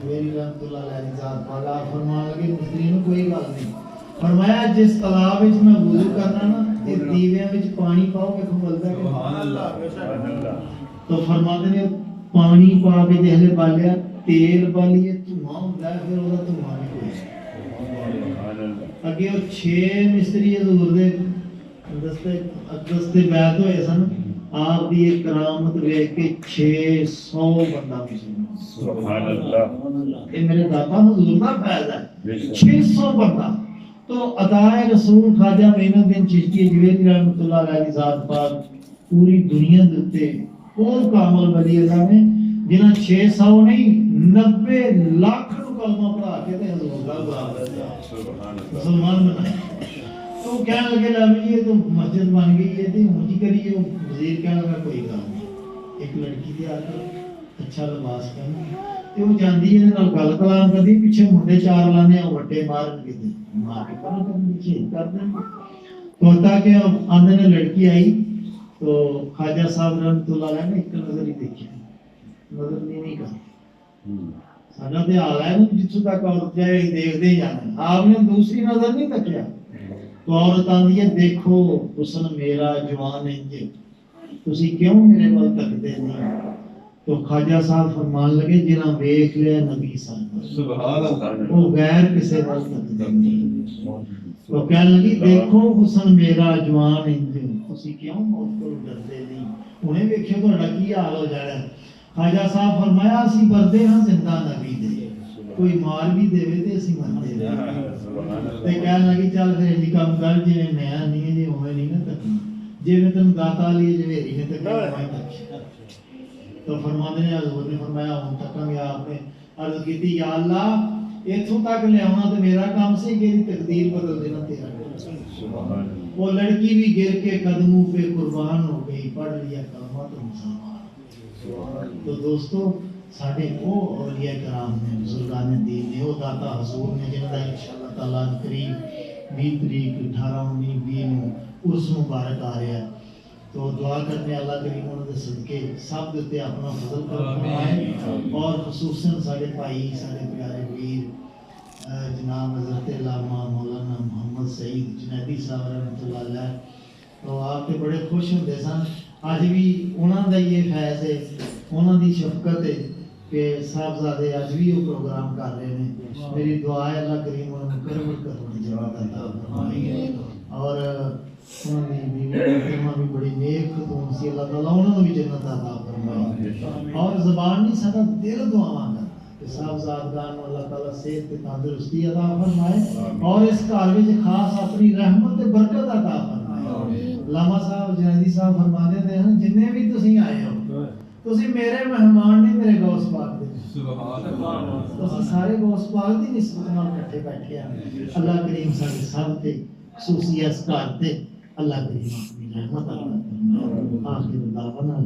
میری رحمت اللہ علیہ ذات پالا فرمان لگے مستری نو کوئی گل نہیں فرمایا جس تالاب وچ میں وضو کرنا نا تے دیویاں وچ پانی پاؤ کہ کھولدا ہے سبحان اللہ تو فرماتے نے پانی پا کے جہلے بالیا تیل بالیے دھواں ہوندا ہے پھر وہ دھواں نہیں کوئی سبحان اللہ اگے وہ 6 مستری حضور دے دستے بیعت ہوئے سن آپ دی ایک کرامت ویکھ کے 600 بندہ مسلمان سبحان اللہ یہ میرے داتا حضور دا فیض ہے 600 بندہ تو عطائے رسول خواجہ معین الدین چشتی جویری رحمۃ اللہ علیہ ذات پاک پوری دنیا دے کون کامل ولی اللہ نے جنہاں 600 نہیں 90 لاکھ نو کلمہ پڑھا کے تے حضور دا برابر سبحان اللہ مسلمان بنائے تو کہنے لگے لابی یہ تو مسجد بن گئی ہے تو ہوں جی کریے وزیر کہنے لگا کوئی کام نہیں ایک لڑکی دے آ کر اچھا لباس پہنا تے وہ جاندی ہے نال گل کلام کردی پیچھے منڈے 4 لانے وٹے مارن کے تے مار کے پر پیچھے کر دیں تو تاکہ آندے نے لڑکی آئی تو خواجہ صاحب رحمۃ اللہ علیہ نے ایک نظر ہی دیکھی نظر نہیں کر ساڈا تے حال ہے جتھوں تک عورت جائے دیکھدے جانا آپ نے دوسری نظر نہیں تکیا تو عورت آندی ہے دیکھو حسن میرا جوان انج تسی کیوں میرے ول تکدے نہیں تو خواجہ صاحب فرمان لگے جنہاں ویکھ لیا نبی صاحب سبحان اللہ وہ غیر کسے ول تکدے نہیں تو کہنے لگی دیکھو حسن میرا جوان انج تسی کیوں موت کو ڈردے نہیں انہیں ویکھے تہاڈا کی حال ہو جانا خواجہ صاحب فرمایا اسی بردے ہاں زندہ نبی دے کوئی مار بھی دے تے اسی مردے تے کہنے لگی چل پھر انج کام کر جی میں نہیں جی ہوئے نہیں نا تکنا جی میں تم داتا لیے جویری نے تکنا میں تک تو فرماتے ہیں حضور نے فرمایا ہوں تکاں گے آپ نے عرض کی یا اللہ ایتھوں تک لے آنا تو میرا کام سے کہ تقدیر بدل دینا تیرا وہ لڑکی بھی گر کے قدموں پہ قربان ہو گئی پڑھ لیا کلمہ تو مسلمان تو دوستو ساڈے وہ اولیاء کرام نے بزرگان دین نے وہ داتا حضور نے جنہاں دا انشاءاللہ تعالیٰ قریب 20 تاریخ 18 19 20 نو عرس مبارک آ رہا ہے تو دعا کرنے اللہ کریم انہوں نے صدقے سب دیتے اپنا فضل فرمائے اور خصوصاً ساڈے بھائی ساڈے پیارے ویر جناب حضرت علامہ مولانا محمد سعید جنیدی صاحب رحمۃ اللہ علیہ تو آپ کے بڑے خوش ہوتے سن اج بھی انہوں کا یہ فیض ہے انہوں کی شفقت ہے کہ صاحبزادے اج بھی وہ پروگرام کر رہے ہیں میری دعا ہے اللہ کریم انہوں نے کرم کرنے جنت عطا فرمائے اور انہوں نے بھی بڑی نیک خاتون سی اللہ تعالیٰ انہوں نے بھی جنت عطا فرمائے اور زبان نہیں سدا دل دعاواں کرنا کہ صاحبزادگان اللہ تعالیٰ صحت تے تندرستی عطا فرمائے اور اس گھر وچ خاص اپنی رحمت تے برکت عطا فرمائے علامہ صاحب جنیدی صاحب فرماتے ہیں جننے بھی تسی آئے ہو تسی میرے مہمان نہیں میرے غوث پاک دے سبحان اللہ تسی سارے غوث پاک دی نسبت نال اکٹھے بیٹھے ہیں اللہ کریم ساڈے سب تے خصوصی اسکار تے اللہ کریم اپنی رحمت عطا فرمائے آخر دعوانا